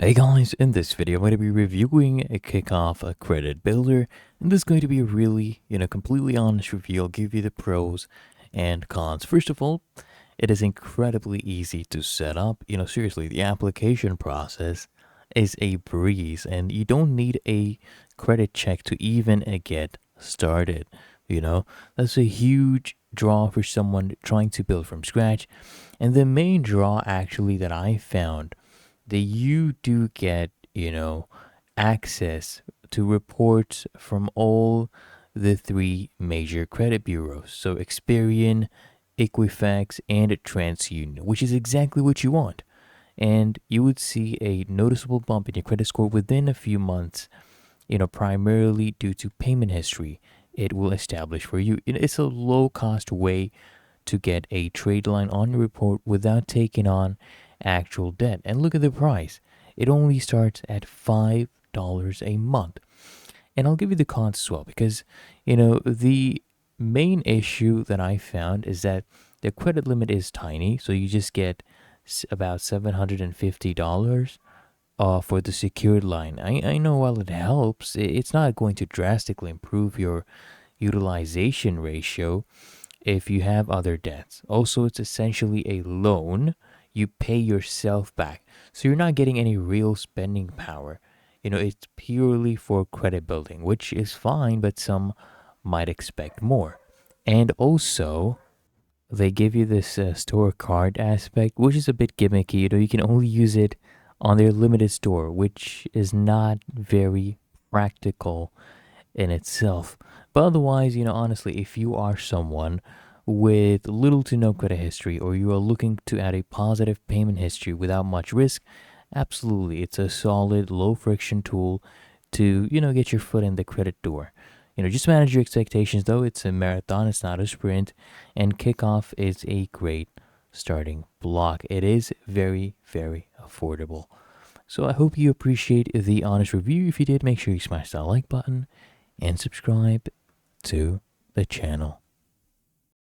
Hey guys, in this video I'm going to be reviewing a Kikoff Credit Builder, and this is going to be a really, completely honest review. I'll give you the pros and cons. First of all, it is incredibly easy to set up. Seriously, the application process is a breeze, and you don't need a credit check to even get started. That's a huge draw for someone trying to build from scratch. And the main draw actually that I found that you do get, access to reports from all the three major credit bureaus. So Experian, Equifax, and TransUnion, which is exactly what you want. And you would see a noticeable bump in your credit score within a few months, primarily due to payment history it will establish for you. It's a low cost way to get a trade line on your report without taking on actual debt. And look at the price. It only starts at $5 a month. And I'll give you the cons as well because, the main issue that I found is that the credit limit is tiny. So you just get about $750 for the secured line. I know while it helps, it's not going to drastically improve your utilization ratio if you have other debts. Also, it's essentially a loan you pay yourself back. So you're not getting any real spending power. It's purely for credit building, which is fine, but some might expect more. And also, they give you this store card aspect, which is a bit gimmicky. You can only use it on their limited store, which is not very practical in itself. But otherwise, honestly, if you are someone with little to no credit history or you are looking to add a positive payment history without much risk, absolutely, it's a solid, low friction tool to, get your foot in the credit door. Just manage your expectations though. It's a marathon, it's not a sprint, and Kikoff is a great starting block. It is very, very affordable. So I hope you appreciate the honest review. If you did, make sure you smash that like button and subscribe to the channel.